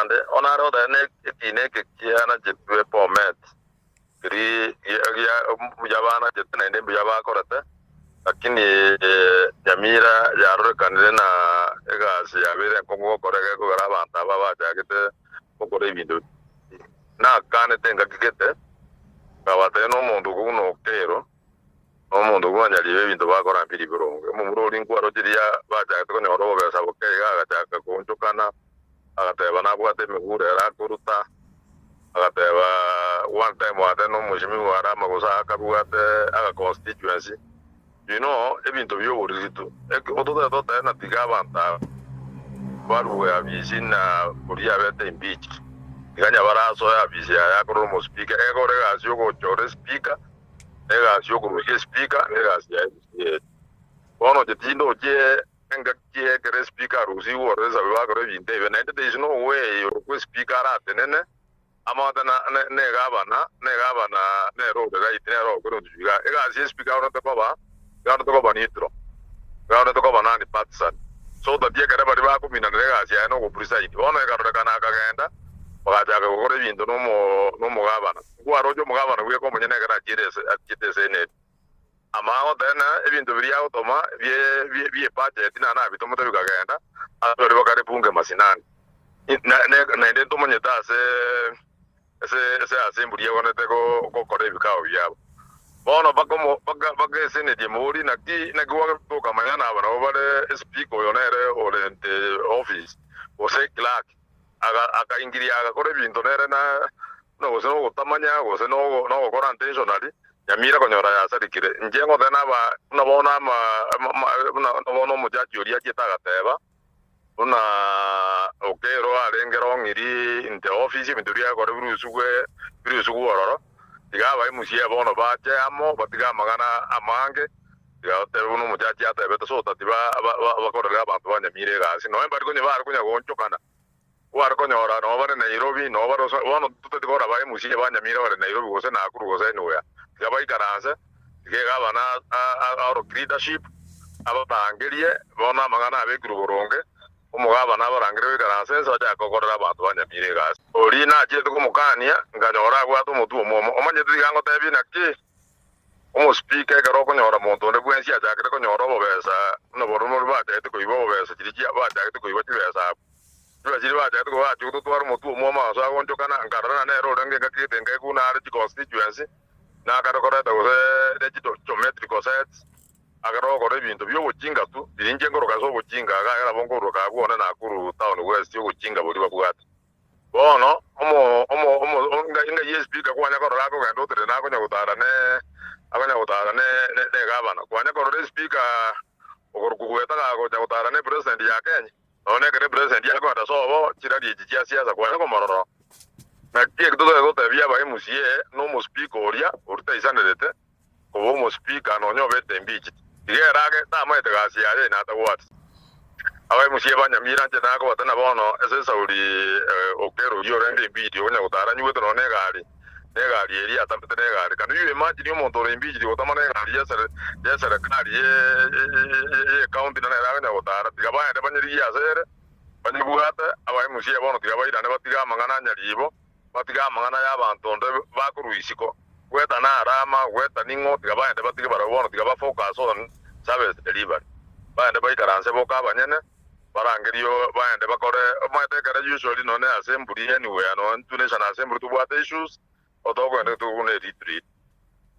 bande onaro da ne kine ke kiana jetwe pomet kri ya mujabana jetne ne mujaba korata lakini Nyamira yarore kanire na egasi yabere kongo korege ko garaba ntaba ba jagete ko kore bindu na kane tenga kigete kabate no mundu kuno kero no mundu gwanya libe bintu bakora mpiri birongo mu murori nkwaro jiria ba jagete ko nyoro besa bokega agachaka kunjukana agateba nabwate migure arakuruta agateba one time wate no mushimi wara magusa akabwate aga constituency ebintu by'oburizito otoda tota na tigabanta baru ya bizina kuria bete impeach iganya baraso ya bizia ya koro mo speaker ego rega sio go chore speaker ega sio go ruhe speaker ega sia bono de tindo je enga je kere speaker rusi wo reza ba koro binte bene there is no way you go speaker atenene amada na ne gabana ne ro de right ne ro koro juga ega sia speaker ro te baba gano to ko banitro gano to ko banani patsan so da dia kare bari ba ko mina rega sia no go precise ono e karo kana ka genda ba ja ko re bindo no mo gabana ku arojo mo gabana we ko monyene kara chite sene ama o dena e bindo bria automa vie pate tina na bito mo to ka genda a to re kare punge masinani na inde to monyeta se assembly wona te ko kore bikao yabo bono baga sene di mori na gwa to kama yana bana obare speak oyonere orente office o se clark aga ingiri aga kore binto nere na no se no tamanya o se no kora intentionally Nyamira konyora ya sarikire njengo dena ba na bona na bono mo ja joria kita gateba una okero arengero ngiri inte office binturia kore birusugu ororo tigaba imusia bono bache amo batiga magana amange ya te uno muchachi ata beto so tatiba bakorera abantu banyamire gasi no embari kunye bar kunya gonchokana war kunya ora no bare Nairobi no bare wono tuti gora ba imusia banyamire bare Nairobi gose na akuru gose noya tigaba ikaranse tigaba na our leadership aba bangerie bona magana abekuru boronge umugaba nabarangire bikaranse so ja kokorera abantu banyamire gasi ori na je tukumukania nganyora gwa tumutu omanye tigango tebi nakki omo speaker garo konyora muntu ne bwensi ajakire konyora bobesa no borumo ba te ko ibo bobesa kiriki ba te ko ibo tibesa twa jiri ba te ko ba ju to twar mutu ma so agonjo kana ngarana ne ro range ngakite ngai kuna ari constituency na karo kora to de geometrical sets agaro kore bintu byo bujinga tu birinje ngoro kaso bujinga ga bongo ro ka kuona na kuru town west yo bujinga buri babwata bono inga speaker kwanya koro lako gando tere na konya gutara ne gavana kwanya koro speaker okoro kuweta ga konya gutara ne president ya Kenya one kere president ya Rwanda so chirari jijia siasa kwanya ko mororo na tie kudo go tabia ba musie no mo speaker oria urta isanete ko mo speaker no nyobe tembichi tigera ke ta mai te ga sia na ta wat abai musie Nyamira je na ko watana bono ese sauri okero yo rende video nya utara nyu to ne gari eri atamete ne gari kanu yu imagine yo montore video utama ne gari ya sere kari account na ne nya utara tigaba ende banyiri ya sere banyibuhata abai musie bono tigaba ida ne batiga mangana nya libo batiga mangana ya bantonde bakuruisiko weta na arama weta ningo tigaba ende batiga bara bono tigaba focus on service delivery ba ende bai karanse boka banyene barangerio baende bakore mate kara usually no ne assembly anywhere no national assembly to what issues otogo ende to ne retreat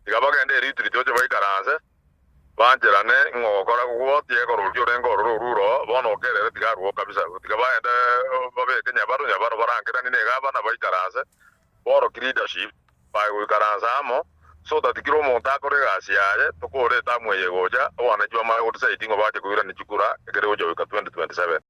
digaba ende retreat oje bai karanse banjera ne ngokora kuwo tie koro jore ngoro ruro bono kere tigaru kabisa digaba ende babe Kenya baro barangera ni ne gaba na bai karanse boro leadership bai wi karanse amo so that kiro monta kore gasia to kore ta mwe goja wana jwa ma ursa itingo ba te kuira ni chukura kere ojo ka 2027